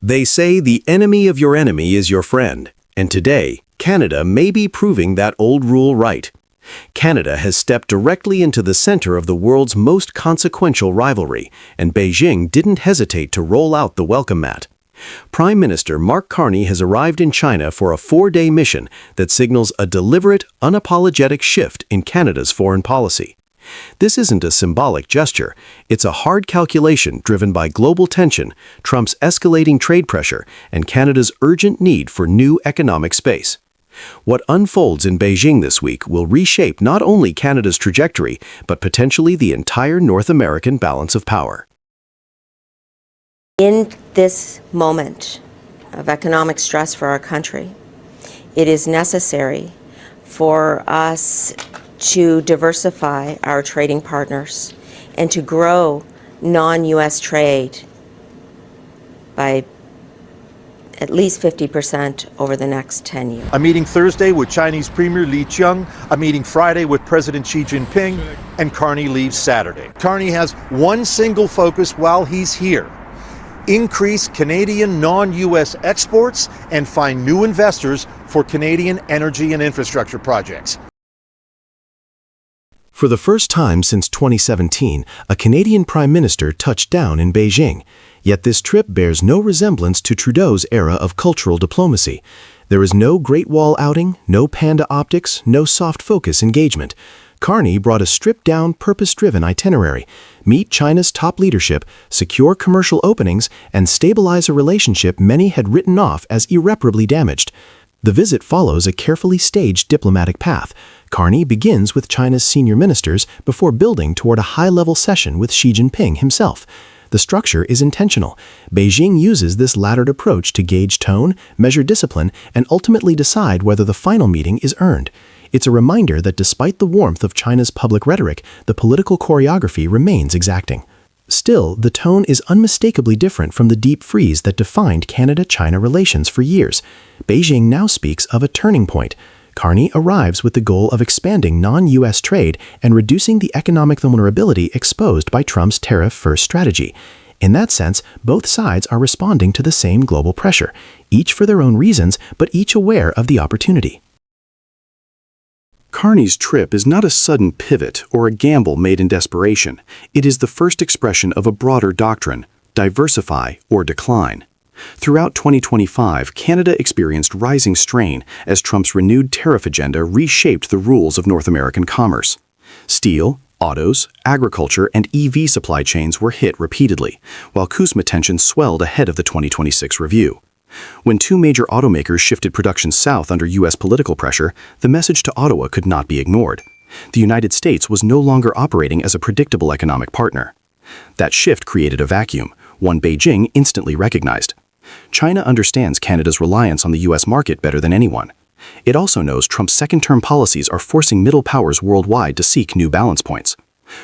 They say the enemy of your enemy is your friend, and today, Canada may be proving that old rule right. Canada has stepped directly into the center of the world's most consequential rivalry, and Beijing didn't hesitate to roll out the welcome mat. Prime Minister Mark Carney has arrived in China for a 4-day mission that signals a deliberate, unapologetic shift in Canada's foreign policy. This isn't a symbolic gesture, it's a hard calculation driven by global tension, Trump's escalating trade pressure, and Canada's urgent need for new economic space. What unfolds in Beijing this week will reshape not only Canada's trajectory, but potentially the entire North American balance of power. In this moment of economic stress for our country, it is necessary for us to diversify our trading partners and to grow non-U.S. trade by at least 50% over the next 10 years. A meeting Thursday with Chinese Premier Li Qiang, a meeting Friday with President Xi Jinping, and Carney leaves Saturday. Carney has one single focus while he's here: increase Canadian non-U.S. exports and find new investors for Canadian energy and infrastructure projects. For the first time since 2017, a Canadian Prime Minister touched down in Beijing. Yet this trip bears no resemblance to Trudeau's era of cultural diplomacy. There is no Great Wall outing, no panda optics, no soft focus engagement. Carney brought a stripped-down, purpose-driven itinerary: meet China's top leadership, secure commercial openings, and stabilize a relationship many had written off as irreparably damaged. The visit follows a carefully staged diplomatic path. Carney begins with China's senior ministers before building toward a high-level session with Xi Jinping himself. The structure is intentional. Beijing uses this laddered approach to gauge tone, measure discipline, and ultimately decide whether the final meeting is earned. It's a reminder that despite the warmth of China's public rhetoric, the political choreography remains exacting. Still, the tone is unmistakably different from the deep freeze that defined Canada-China relations for years. Beijing now speaks of a turning point. Carney arrives with the goal of expanding non-U.S. trade and reducing the economic vulnerability exposed by Trump's tariff-first strategy. In that sense, both sides are responding to the same global pressure, each for their own reasons, but each aware of the opportunity. Carney's trip is not a sudden pivot or a gamble made in desperation. It is the first expression of a broader doctrine: diversify or decline. Throughout 2025, Canada experienced rising strain as Trump's renewed tariff agenda reshaped the rules of North American commerce. Steel, autos, agriculture, and EV supply chains were hit repeatedly, while CUSMA tensions swelled ahead of the 2026 review. When two major automakers shifted production south under U.S. political pressure, the message to Ottawa could not be ignored. The United States was no longer operating as a predictable economic partner. That shift created a vacuum, one Beijing instantly recognized. China understands Canada's reliance on the U.S. market better than anyone. It also knows Trump's second-term policies are forcing middle powers worldwide to seek new balance points.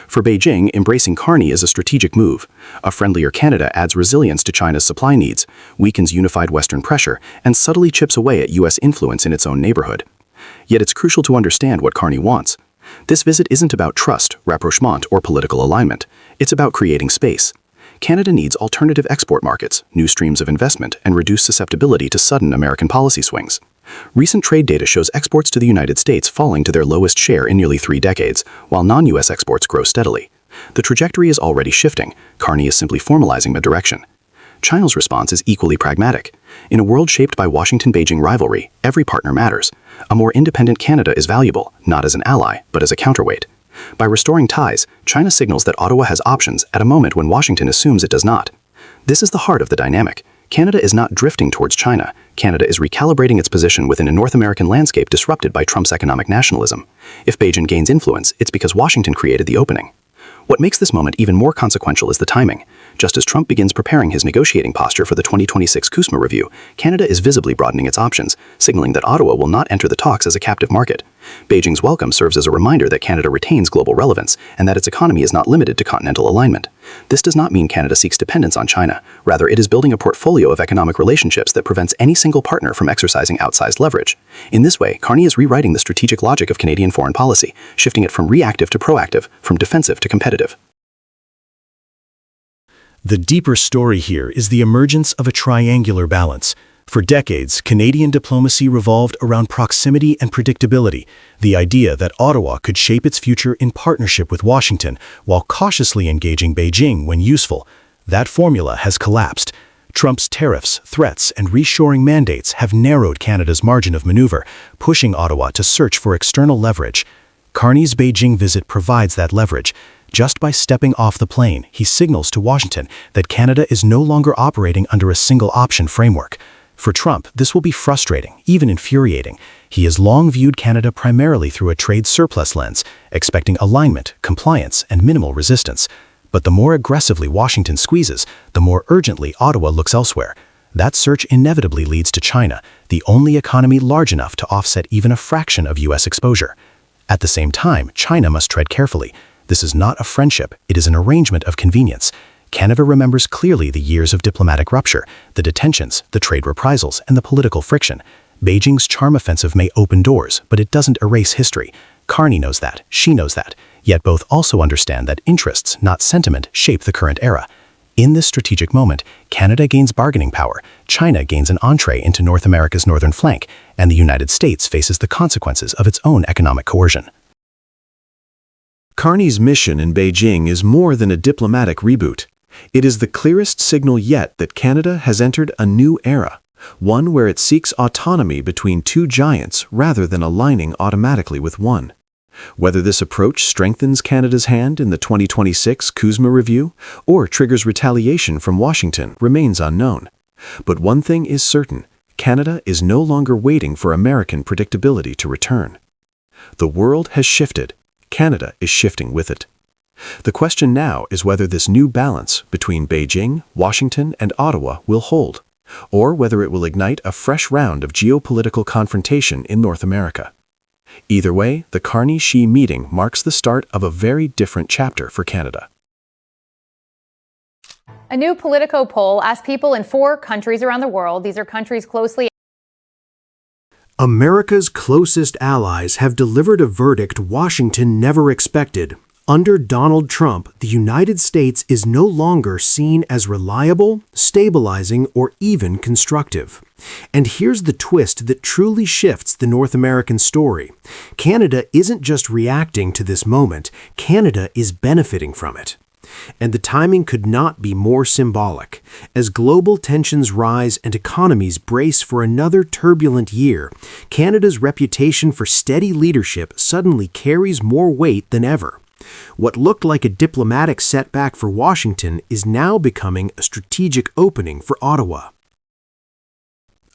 For Beijing, embracing Carney is a strategic move. A friendlier Canada adds resilience to China's supply needs, weakens unified Western pressure, and subtly chips away at U.S. influence in its own neighborhood. Yet it's crucial to understand what Carney wants. This visit isn't about trust, rapprochement, or political alignment. It's about creating space. Canada needs alternative export markets, new streams of investment, and reduced susceptibility to sudden American policy swings. Recent trade data shows exports to the United States falling to their lowest share in nearly 3 decades, while non-U.S. exports grow steadily. The trajectory is already shifting. Carney is simply formalizing the direction. China's response is equally pragmatic. In a world shaped by Washington-Beijing rivalry, every partner matters. A more independent Canada is valuable, not as an ally, but as a counterweight. By restoring ties, China signals that Ottawa has options at a moment when Washington assumes it does not. This is the heart of the dynamic. Canada is not drifting towards China. Canada is recalibrating its position within a North American landscape disrupted by Trump's economic nationalism. If Beijing gains influence, it's because Washington created the opening. What makes this moment even more consequential is the timing. Just as Trump begins preparing his negotiating posture for the 2026 CUSMA review, Canada is visibly broadening its options, signaling that Ottawa will not enter the talks as a captive market. Beijing's welcome serves as a reminder that Canada retains global relevance and that its economy is not limited to continental alignment. This does not mean Canada seeks dependence on China. Rather, it is building a portfolio of economic relationships that prevents any single partner from exercising outsized leverage. In this way, Carney is rewriting the strategic logic of Canadian foreign policy, shifting it from reactive to proactive, from defensive to competitive. The deeper story here is the emergence of a triangular balance. For decades, Canadian diplomacy revolved around proximity and predictability, the idea that Ottawa could shape its future in partnership with Washington while cautiously engaging Beijing when useful. That formula has collapsed. Trump's tariffs, threats, and reshoring mandates have narrowed Canada's margin of maneuver, pushing Ottawa to search for external leverage. Carney's Beijing visit provides that leverage. Just by stepping off the plane, he signals to Washington that Canada is no longer operating under a single-option framework. For Trump, this will be frustrating, even infuriating. He has long viewed Canada primarily through a trade surplus lens, expecting alignment, compliance, and minimal resistance. But the more aggressively Washington squeezes, the more urgently Ottawa looks elsewhere. That search inevitably leads to China, the only economy large enough to offset even a fraction of U.S. exposure. At the same time, China must tread carefully. This is not a friendship, it is an arrangement of convenience. Canada remembers clearly the years of diplomatic rupture, the detentions, the trade reprisals, and the political friction. Beijing's charm offensive may open doors, but it doesn't erase history. Carney knows that, she knows that, yet both also understand that interests, not sentiment, shape the current era. In this strategic moment, Canada gains bargaining power, China gains an entree into North America's northern flank, and the United States faces the consequences of its own economic coercion. Carney's mission in Beijing is more than a diplomatic reboot. It is the clearest signal yet that Canada has entered a new era, one where it seeks autonomy between two giants rather than aligning automatically with one. Whether this approach strengthens Canada's hand in the 2026 CUSMA review or triggers retaliation from Washington remains unknown. But one thing is certain, Canada is no longer waiting for American predictability to return. The world has shifted. Canada is shifting with it. The question now is whether this new balance between Beijing, Washington, and Ottawa will hold, or whether it will ignite a fresh round of geopolitical confrontation in North America. Either way, the Carney-Xi meeting marks the start of a very different chapter for Canada. A new Politico poll asked people in 4 countries around the world, these are countries closely America's closest allies have delivered a verdict Washington never expected. Under Donald Trump, the United States is no longer seen as reliable, stabilizing, or even constructive. And here's the twist that truly shifts the North American story. Canada isn't just reacting to this moment, Canada is benefiting from it. And the timing could not be more symbolic. As global tensions rise and economies brace for another turbulent year, Canada's reputation for steady leadership suddenly carries more weight than ever. What looked like a diplomatic setback for Washington is now becoming a strategic opening for Ottawa.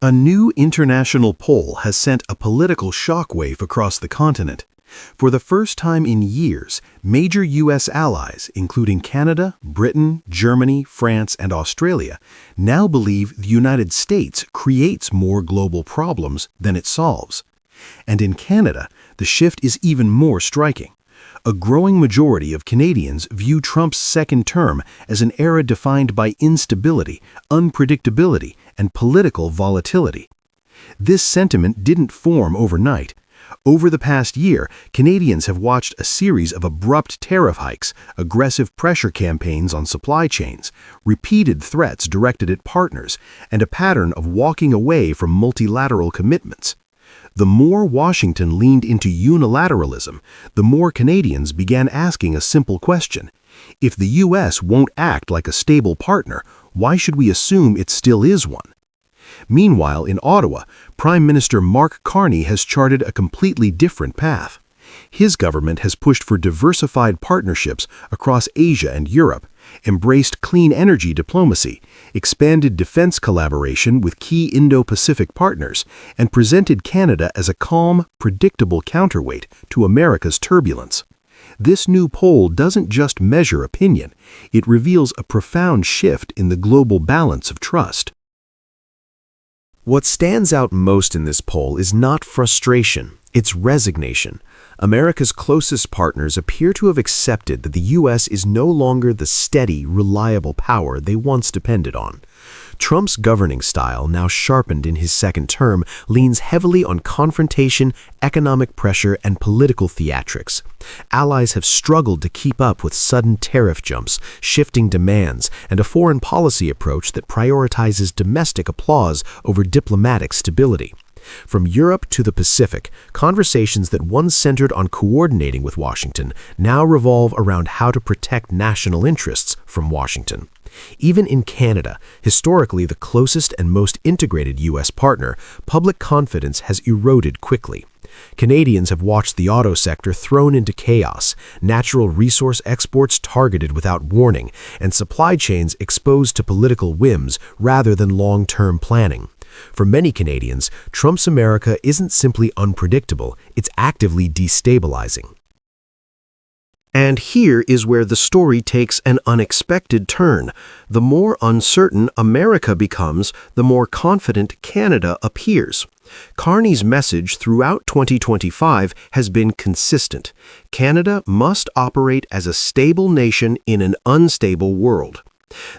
A new international poll has sent a political shockwave across the continent. For the first time in years, major U.S. allies, including Canada, Britain, Germany, France, and Australia, now believe the United States creates more global problems than it solves. And in Canada, the shift is even more striking. A growing majority of Canadians view Trump's second term as an era defined by instability, unpredictability, and political volatility. This sentiment didn't form overnight. Over the past year, Canadians have watched a series of abrupt tariff hikes, aggressive pressure campaigns on supply chains, repeated threats directed at partners, and a pattern of walking away from multilateral commitments. The more Washington leaned into unilateralism, the more Canadians began asking a simple question. If the U.S. won't act like a stable partner, why should we assume it still is one? Meanwhile, in Ottawa, Prime Minister Mark Carney has charted a completely different path. His government has pushed for diversified partnerships across Asia and Europe, embraced clean energy diplomacy, expanded defense collaboration with key Indo-Pacific partners, and presented Canada as a calm, predictable counterweight to America's turbulence. This new poll doesn't just measure opinion, it reveals a profound shift in the global balance of trust. What stands out most in this poll is not frustration, it's resignation. America's closest partners appear to have accepted that the U.S. is no longer the steady, reliable power they once depended on. Trump's governing style, now sharpened in his second term, leans heavily on confrontation, economic pressure, and political theatrics. Allies have struggled to keep up with sudden tariff jumps, shifting demands, and a foreign policy approach that prioritizes domestic applause over diplomatic stability. From Europe to the Pacific, conversations that once centered on coordinating with Washington now revolve around how to protect national interests from Washington. Even in Canada, historically the closest and most integrated U.S. partner, public confidence has eroded quickly. Canadians have watched the auto sector thrown into chaos, natural resource exports targeted without warning, and supply chains exposed to political whims rather than long-term planning. For many Canadians, Trump's America isn't simply unpredictable, it's actively destabilizing. And here is where the story takes an unexpected turn. The more uncertain America becomes, the more confident Canada appears. Carney's message throughout 2025 has been consistent. Canada must operate as a stable nation in an unstable world.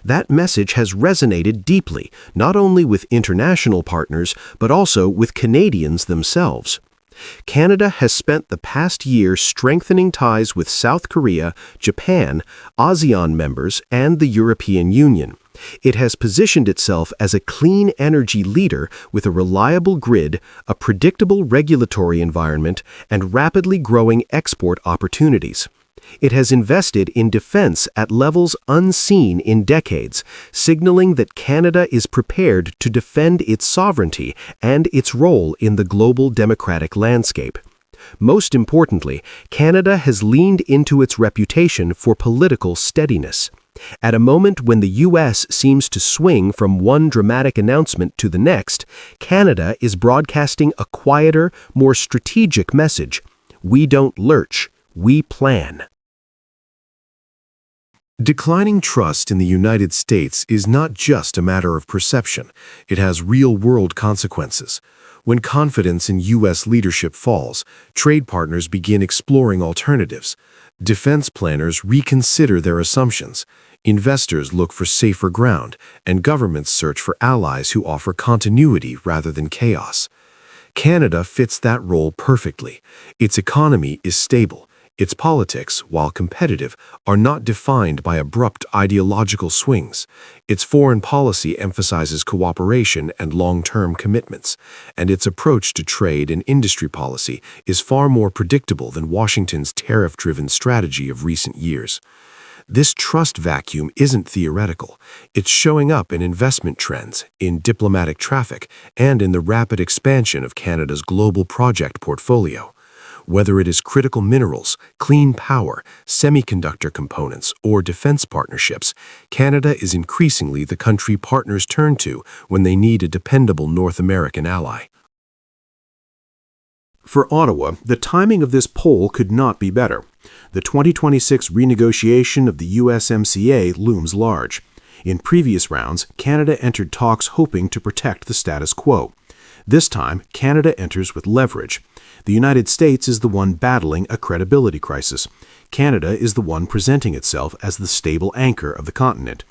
That message has resonated deeply, not only with international partners, but also with Canadians themselves. Canada has spent the past year strengthening ties with South Korea, Japan, ASEAN members, and the European Union. It has positioned itself as a clean energy leader with a reliable grid, a predictable regulatory environment, and rapidly growing export opportunities. It has invested in defense at levels unseen in decades, signaling that Canada is prepared to defend its sovereignty and its role in the global democratic landscape. Most importantly, Canada has leaned into its reputation for political steadiness. At a moment when the U.S. seems to swing from one dramatic announcement to the next, Canada is broadcasting a quieter, more strategic message. We don't lurch, we plan. Declining trust in the United States is not just a matter of perception. It has real-world consequences. When confidence in U.S. leadership falls, trade partners begin exploring alternatives. Defense planners reconsider their assumptions. Investors look for safer ground, and governments search for allies who offer continuity rather than chaos. Canada fits that role perfectly. Its economy is stable. Its politics, while competitive, are not defined by abrupt ideological swings. Its foreign policy emphasizes cooperation and long-term commitments, and its approach to trade and industry policy is far more predictable than Washington's tariff-driven strategy of recent years. This trust vacuum isn't theoretical. It's showing up in investment trends, in diplomatic traffic, and in the rapid expansion of Canada's global project portfolio. Whether it is critical minerals, clean power, semiconductor components, or defense partnerships, Canada is increasingly the country partners turn to when they need a dependable North American ally. For Ottawa, the timing of this poll could not be better. The 2026 renegotiation of the USMCA looms large. In previous rounds, Canada entered talks hoping to protect the status quo. This time, Canada enters with leverage. The United States is the one battling a credibility crisis. Canada is the one presenting itself as the stable anchor of the continent.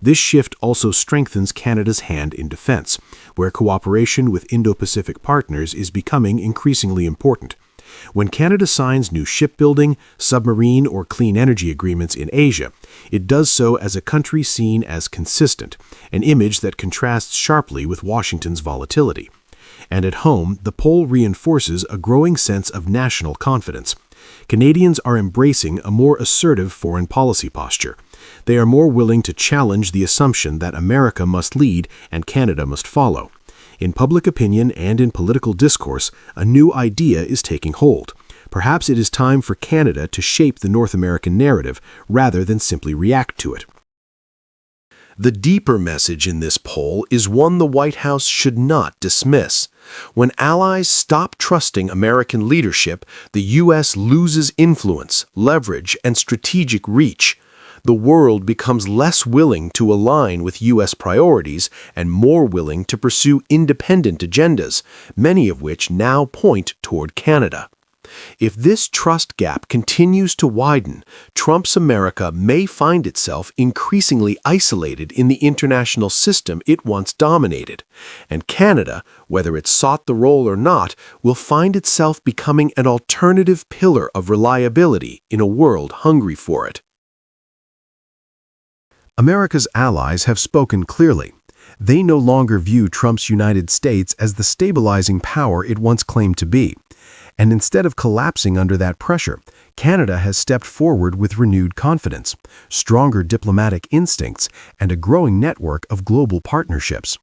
This shift also strengthens Canada's hand in defense, where cooperation with Indo-Pacific partners is becoming increasingly important. When Canada signs new shipbuilding, submarine, or clean energy agreements in Asia, it does so as a country seen as consistent, an image that contrasts sharply with Washington's volatility. And at home, the poll reinforces a growing sense of national confidence. Canadians are embracing a more assertive foreign policy posture. They are more willing to challenge the assumption that America must lead and Canada must follow. In public opinion and in political discourse, a new idea is taking hold. Perhaps it is time for Canada to shape the North American narrative rather than simply react to it. The deeper message in this poll is one the White House should not dismiss. When allies stop trusting American leadership, the U.S. loses influence, leverage, and strategic reach. The world becomes less willing to align with U.S. priorities and more willing to pursue independent agendas, many of which now point toward Canada. If this trust gap continues to widen, Trump's America may find itself increasingly isolated in the international system it once dominated, and Canada, whether it sought the role or not, will find itself becoming an alternative pillar of reliability in a world hungry for it. America's allies have spoken clearly. They no longer view Trump's United States as the stabilizing power it once claimed to be. And instead of collapsing under that pressure, Canada has stepped forward with renewed confidence, stronger diplomatic instincts, and a growing network of global partnerships.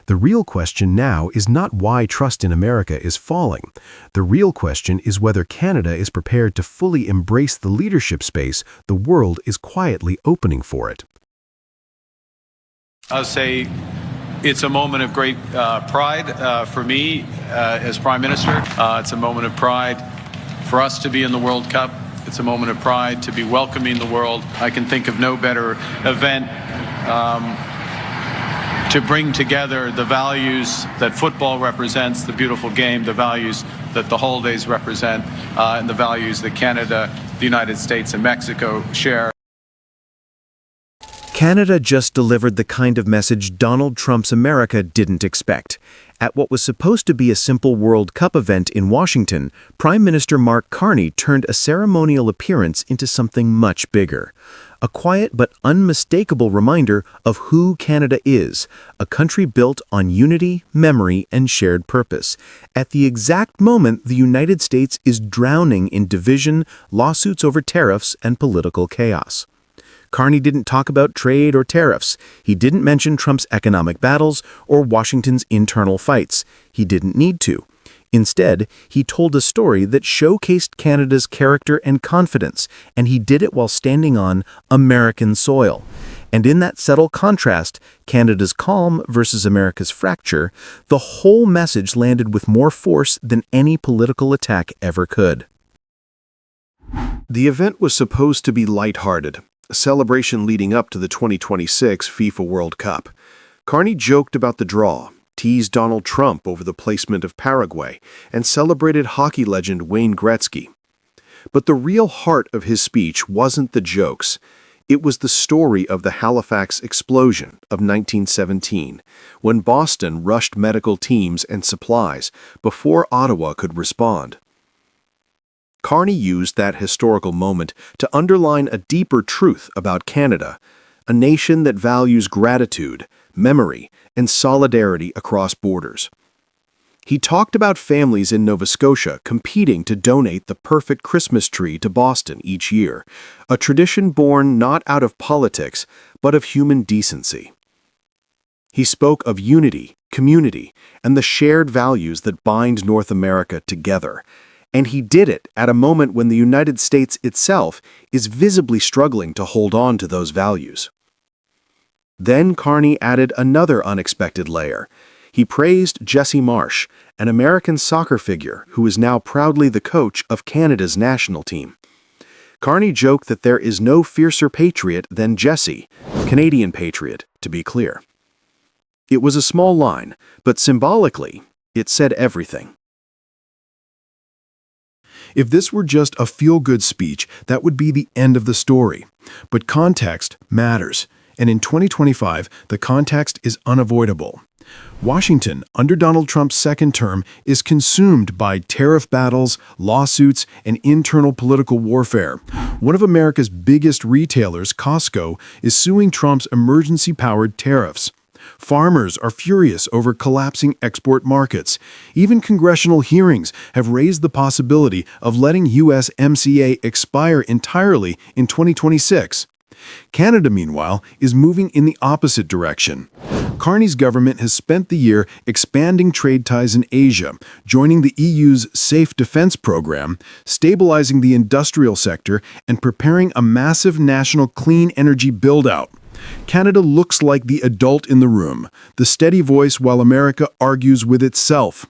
The real question now is not why trust in America is falling. The real question is whether Canada is prepared to fully embrace the leadership space the world is quietly opening for it. I'll say it's a moment of great pride for me as Prime Minister. It's a moment of pride for us to be in the World Cup. It's a moment of pride to be welcoming the world. I can think of no better event to bring together the values that football represents, the beautiful game, the values that the holidays represent, and the values that Canada, the United States, and Mexico share. Canada just delivered the kind of message Donald Trump's America didn't expect. At what was supposed to be a simple World Cup event in Washington, Prime Minister Mark Carney turned a ceremonial appearance into something much bigger. A quiet but unmistakable reminder of who Canada is, a country built on unity, memory, and shared purpose. At the exact moment the United States is drowning in division, lawsuits over tariffs, and political chaos. Carney didn't talk about trade or tariffs. He didn't mention Trump's economic battles or Washington's internal fights. He didn't need to. Instead, he told a story that showcased Canada's character and confidence, and he did it while standing on American soil. And in that subtle contrast, Canada's calm versus America's fracture, the whole message landed with more force than any political attack ever could. The event was supposed to be lighthearted, a celebration leading up to the 2026 FIFA World Cup. Carney joked about the draw, teased Donald Trump over the placement of Paraguay, and celebrated hockey legend Wayne Gretzky. But the real heart of his speech wasn't the jokes. It was the story of the Halifax explosion of 1917, when Boston rushed medical teams and supplies before Ottawa could respond. Carney used that historical moment to underline a deeper truth about Canada, a nation that values gratitude, memory, and solidarity across borders. He talked about families in Nova Scotia competing to donate the perfect Christmas tree to Boston each year, a tradition born not out of politics, but of human decency. He spoke of unity, community, and the shared values that bind North America together. And he did it at a moment when the United States itself is visibly struggling to hold on to those values. Then Carney added another unexpected layer. He praised Jesse Marsh, an American soccer figure who is now proudly the coach of Canada's national team. Carney joked that there is no fiercer patriot than Jesse, Canadian patriot, to be clear. It was a small line, but symbolically, it said everything. If this were just a feel-good speech, that would be the end of the story. But context matters, and in 2025, the context is unavoidable. Washington, under Donald Trump's second term, is consumed by tariff battles, lawsuits, and internal political warfare. One of America's biggest retailers, Costco, is suing Trump's emergency-powered tariffs. Farmers are furious over collapsing export markets. Even congressional hearings have raised the possibility of letting USMCA expire entirely in 2026. Canada, meanwhile, is moving in the opposite direction. Carney's government has spent the year expanding trade ties in Asia, joining the EU's Safe Defense Program, stabilizing the industrial sector, and preparing a massive national clean energy build-out. Canada looks like the adult in the room, the steady voice while America argues with itself.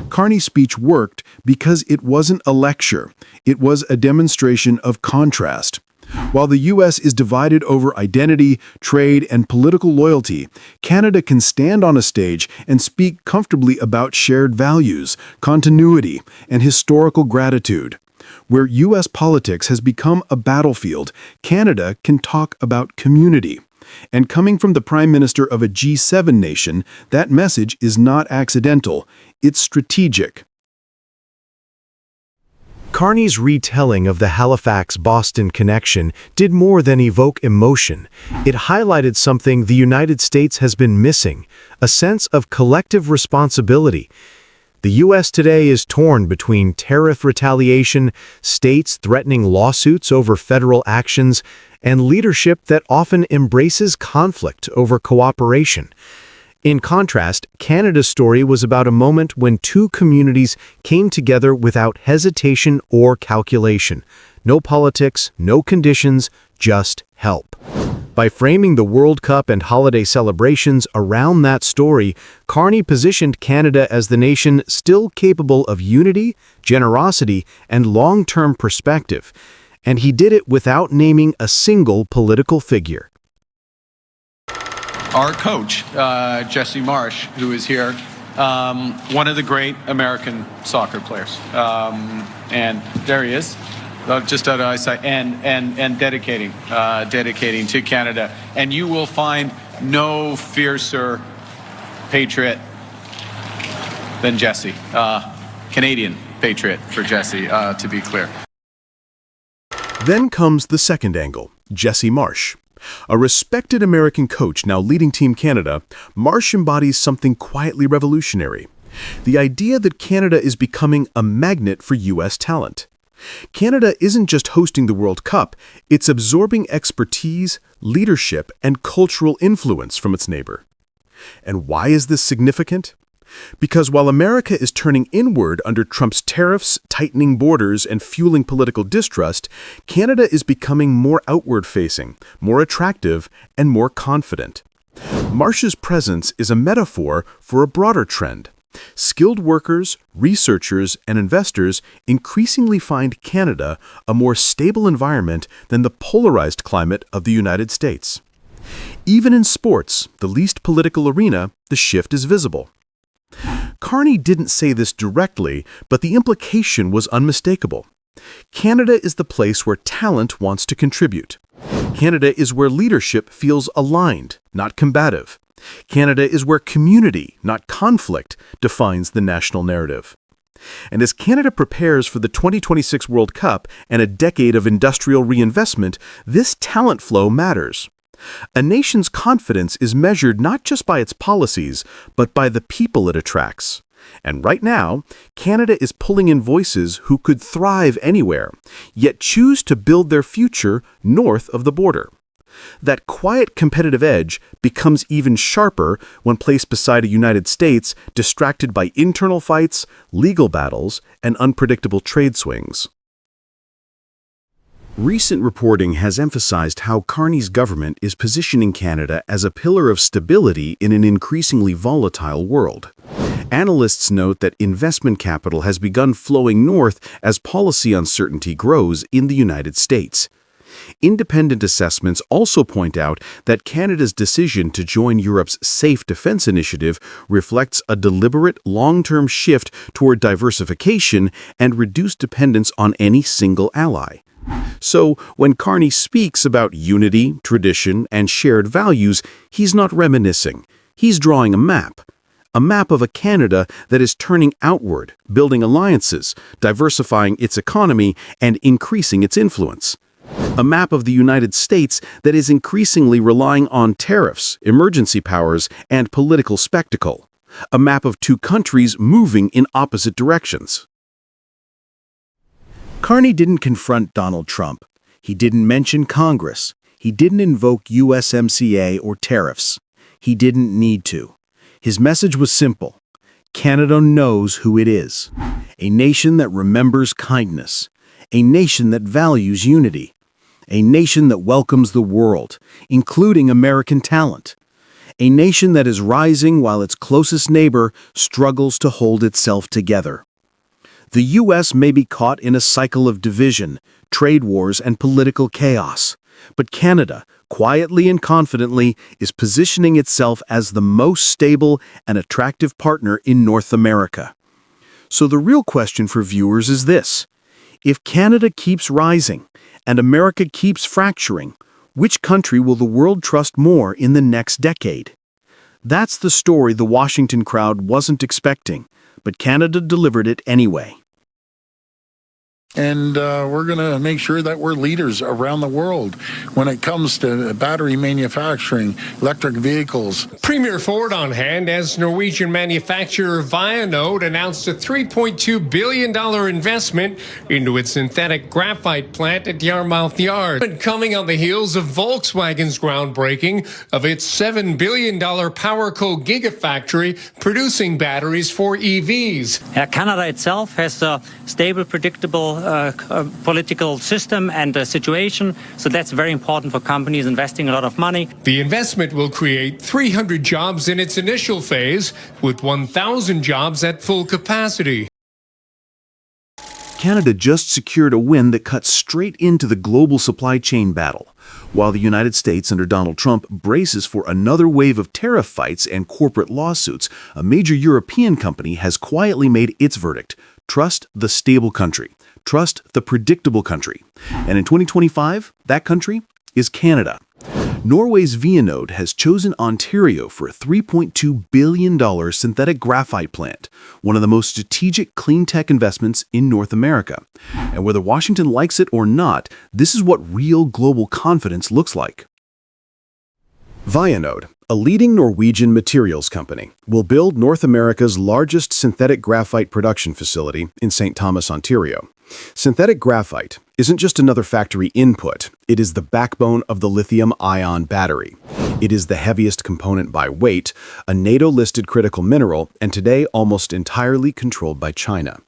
Carney's speech worked because it wasn't a lecture. It was a demonstration of contrast. While the U.S. is divided over identity, trade, and political loyalty, Canada can stand on a stage and speak comfortably about shared values, continuity, and historical gratitude. Where U.S. politics has become a battlefield, Canada can talk about community. And coming from the Prime Minister of a G7 nation, that message is not accidental, it's strategic. Carney's retelling of the Halifax-Boston connection did more than evoke emotion. It highlighted something the United States has been missing, a sense of collective responsibility. The U.S. today is torn between tariff retaliation, states threatening lawsuits over federal actions, and leadership that often embraces conflict over cooperation. In contrast, Canada's story was about a moment when two communities came together without hesitation or calculation. No politics, no conditions, just help. By framing the World Cup and holiday celebrations around that story, Carney positioned Canada as the nation still capable of unity, generosity, and long-term perspective. And he did it without naming a single political figure. Our coach, Jesse Marsh, who is here, one of the great American soccer players. And there he is, just out of eyesight, and dedicating to Canada. And you will find no fiercer patriot than Jesse. Canadian patriot for Jesse, to be clear. Then comes the second angle, Jesse Marsh. A respected American coach now leading Team Canada, Marsh embodies something quietly revolutionary. The idea that Canada is becoming a magnet for U.S. talent. Canada isn't just hosting the World Cup, it's absorbing expertise, leadership, and cultural influence from its neighbor. And why is this significant? Because while America is turning inward under Trump's tariffs, tightening borders, and fueling political distrust, Canada is becoming more outward-facing, more attractive, and more confident. Marsh's presence is a metaphor for a broader trend. Skilled workers, researchers, and investors increasingly find Canada a more stable environment than the polarized climate of the United States. Even in sports, the least political arena, the shift is visible. Carney didn't say this directly, but the implication was unmistakable. Canada is the place where talent wants to contribute. Canada is where leadership feels aligned, not combative. Canada is where community, not conflict, defines the national narrative. And as Canada prepares for the 2026 World Cup and a decade of industrial reinvestment, this talent flow matters. A nation's confidence is measured not just by its policies, but by the people it attracts. And right now, Canada is pulling in voices who could thrive anywhere, yet choose to build their future north of the border. That quiet competitive edge becomes even sharper when placed beside a United States distracted by internal fights, legal battles, and unpredictable trade swings. Recent reporting has emphasized how Carney's government is positioning Canada as a pillar of stability in an increasingly volatile world. Analysts note that investment capital has begun flowing north as policy uncertainty grows in the United States. Independent assessments also point out that Canada's decision to join Europe's Safe Defense Initiative reflects a deliberate long-term shift toward diversification and reduced dependence on any single ally. So, when Carney speaks about unity, tradition, and shared values, he's not reminiscing. He's drawing a map of a Canada that is turning outward, building alliances, diversifying its economy, and increasing its influence. A map of the United States that is increasingly relying on tariffs, emergency powers, and political spectacle. A map of two countries moving in opposite directions. Carney didn't confront Donald Trump. He didn't mention Congress. He didn't invoke USMCA or tariffs. He didn't need to. His message was simple. Canada knows who it is. A nation that remembers kindness. A nation that values unity. A nation that welcomes the world, including American talent. A nation that is rising while its closest neighbor struggles to hold itself together. The U.S. may be caught in a cycle of division, trade wars, and political chaos. But Canada, quietly and confidently, is positioning itself as the most stable and attractive partner in North America. So the real question for viewers is this: if Canada keeps rising and America keeps fracturing, which country will the world trust more in the next decade? That's the story the Washington crowd wasn't expecting, but Canada delivered it anyway. And we're going to make sure that we're leaders around the world when it comes to battery manufacturing, electric vehicles. Premier Ford on hand as Norwegian manufacturer Vianode announced a $3.2 billion investment into its synthetic graphite plant at Yarmouth Yard. And coming on the heels of Volkswagen's groundbreaking of its $7 billion PowerCo gigafactory producing batteries for EVs. Canada itself has a stable, predictable political system and situation, so that's very important for companies investing a lot of money. The investment will create 300 jobs in its initial phase, with 1,000 jobs at full capacity. Canada just secured a win that cuts straight into the global supply chain battle, while the United States under Donald Trump braces for another wave of tariff fights and corporate lawsuits. A major European company has quietly made its verdict: trust the stable country. Trust the predictable country. And in 2025, that country is Canada. Norway's Vianode has chosen Ontario for a $3.2 billion synthetic graphite plant, one of the most strategic clean tech investments in North America. And whether Washington likes it or not, this is what real global confidence looks like. Vianode, a leading Norwegian materials company, will build North America's largest synthetic graphite production facility in St. Thomas, Ontario. Synthetic graphite isn't just another factory input, it is the backbone of the lithium-ion battery. It is the heaviest component by weight, a NATO-listed critical mineral, and today almost entirely controlled by China.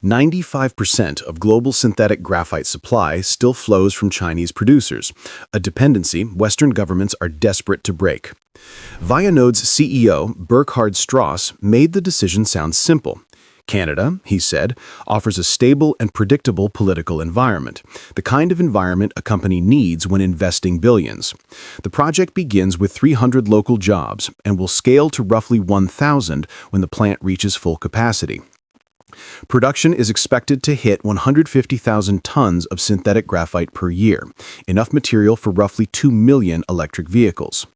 95% of global synthetic graphite supply still flows from Chinese producers, a dependency Western governments are desperate to break. Vianode's CEO, Burkhard Strauss, made the decision sound simple. Canada, he said, offers a stable and predictable political environment, the kind of environment a company needs when investing billions. The project begins with 300 local jobs and will scale to roughly 1,000 when the plant reaches full capacity. Production is expected to hit 150,000 tons of synthetic graphite per year, enough material for roughly 2 million electric vehicles.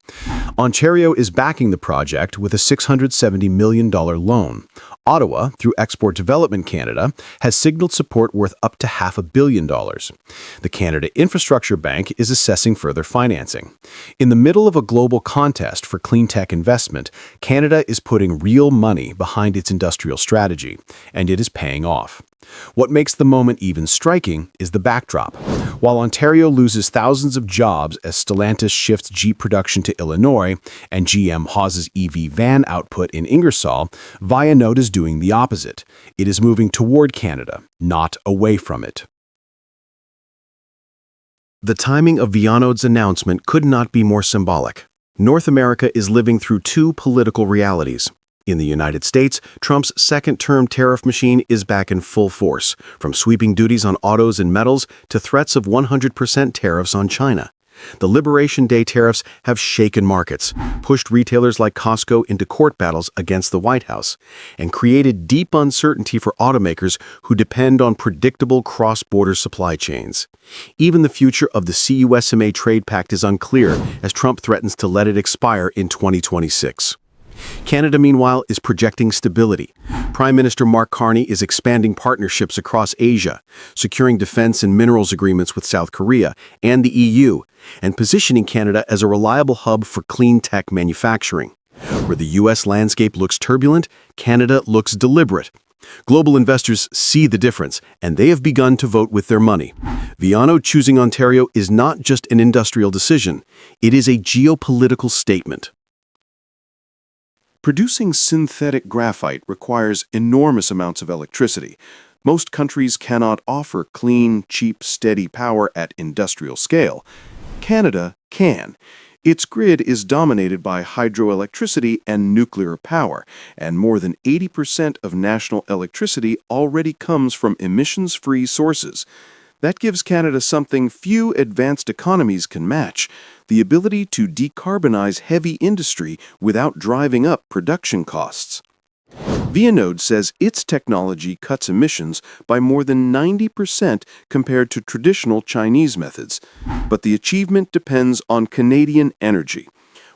Ontario is backing the project with a $670 million loan. Ottawa, through Export Development Canada, has signaled support worth up to $500 million. The Canada Infrastructure Bank is assessing further financing. In the middle of a global contest for clean tech investment, Canada is putting real money behind its industrial strategy, and it is paying off. What makes the moment even striking is the backdrop. While Ontario loses thousands of jobs as Stellantis shifts Jeep production to Illinois and GM pauses EV van output in Ingersoll, Vianode is doing the opposite. It is moving toward Canada, not away from it. The timing of Vianode's announcement could not be more symbolic. North America is living through two political realities. In the United States, Trump's second-term tariff machine is back in full force, from sweeping duties on autos and metals to threats of 100% tariffs on China. The Liberation Day tariffs have shaken markets, pushed retailers like Costco into court battles against the White House, and created deep uncertainty for automakers who depend on predictable cross-border supply chains. Even the future of the CUSMA trade pact is unclear as Trump threatens to let it expire in 2026. Canada, meanwhile, is projecting stability. Prime Minister Mark Carney is expanding partnerships across Asia, securing defense and minerals agreements with South Korea and the EU, and positioning Canada as a reliable hub for clean tech manufacturing. Where the U.S. landscape looks turbulent, Canada looks deliberate. Global investors see the difference, and they have begun to vote with their money. Vianode choosing Ontario is not just an industrial decision, it is a geopolitical statement. Producing synthetic graphite requires enormous amounts of electricity. Most countries cannot offer clean, cheap, steady power at industrial scale. Canada can. Its grid is dominated by hydroelectricity and nuclear power, and more than 80% of national electricity already comes from emissions-free sources. That gives Canada something few advanced economies can match: the ability to decarbonize heavy industry without driving up production costs. Vianode says its technology cuts emissions by more than 90% compared to traditional Chinese methods. But the achievement depends on Canadian energy.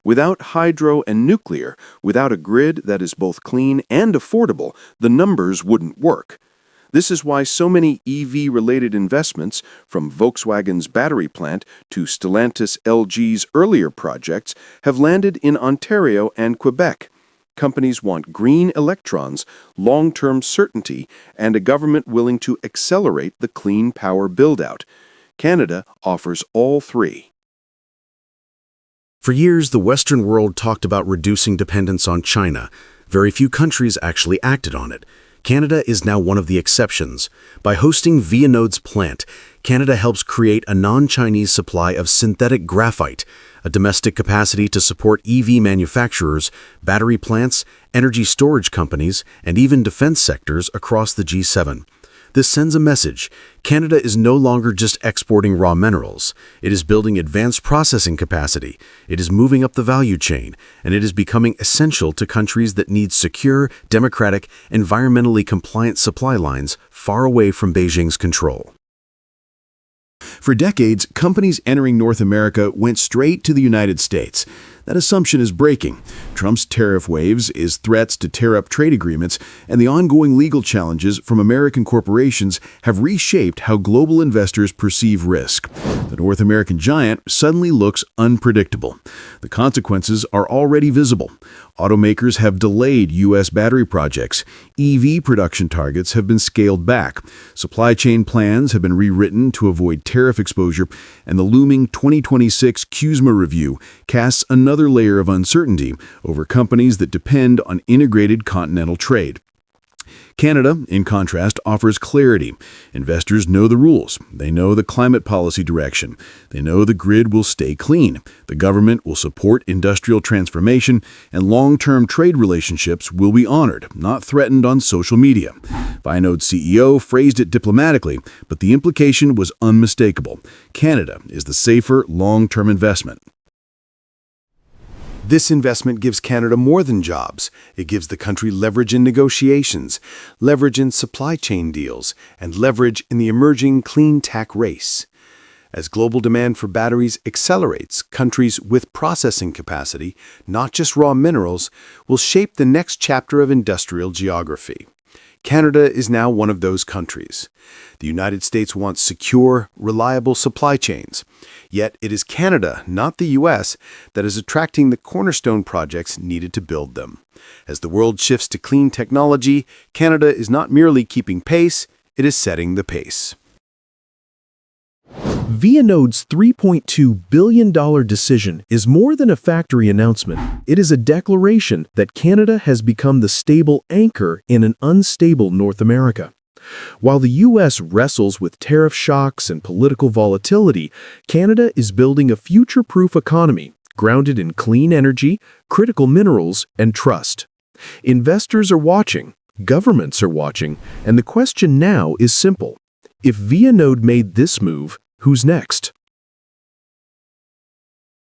Without hydro and nuclear, without a grid that is both clean and affordable, the numbers wouldn't work. This is why so many EV-related investments, from Volkswagen's battery plant to Stellantis LG's earlier projects, have landed in Ontario and Quebec. Companies want green electrons, long-term certainty, and a government willing to accelerate the clean power build-out. Canada offers all three. For years, the Western world talked about reducing dependence on China. Very few countries actually acted on it. Canada is now one of the exceptions. By hosting Vianode's plant, Canada helps create a non-Chinese supply of synthetic graphite, a domestic capacity to support EV manufacturers, battery plants, energy storage companies, and even defense sectors across the G7. This sends a message. Canada is no longer just exporting raw minerals. It is building advanced processing capacity. It is moving up the value chain, and it is becoming essential to countries that need secure, democratic, environmentally compliant supply lines far away from Beijing's control. For decades, companies entering North America went straight to the United States. That assumption is breaking. Trump's tariff waves, his threats to tear up trade agreements, and the ongoing legal challenges from American corporations have reshaped how global investors perceive risk. The North American giant suddenly looks unpredictable. The consequences are already visible. Automakers have delayed U.S. battery projects. EV production targets have been scaled back. Supply chain plans have been rewritten to avoid tariff exposure, and the looming 2026 CUSMA review casts another layer of uncertainty over companies that depend on integrated continental trade. Canada, in contrast, offers clarity. Investors know the rules. They know the climate policy direction. They know the grid will stay clean. The government will support industrial transformation, and long-term trade relationships will be honored, not threatened on social media. Vianode's CEO phrased it diplomatically, but the implication was unmistakable. Canada is the safer, long-term investment. This investment gives Canada more than jobs. It gives the country leverage in negotiations, leverage in supply chain deals, and leverage in the emerging clean tech race. As global demand for batteries accelerates, countries with processing capacity, not just raw minerals, will shape the next chapter of industrial geography. Canada is now one of those countries. The United States wants secure, reliable supply chains. Yet it is Canada, not the U.S., that is attracting the cornerstone projects needed to build them. As the world shifts to clean technology, Canada is not merely keeping pace, it is setting the pace. Vianode's $3.2 billion decision is more than a factory announcement. It is a declaration that Canada has become the stable anchor in an unstable North America. While the U.S. wrestles with tariff shocks and political volatility, Canada is building a future-proof economy grounded in clean energy, critical minerals, and trust. Investors are watching, governments are watching, and the question now is simple. If Vianode made this move, who's next?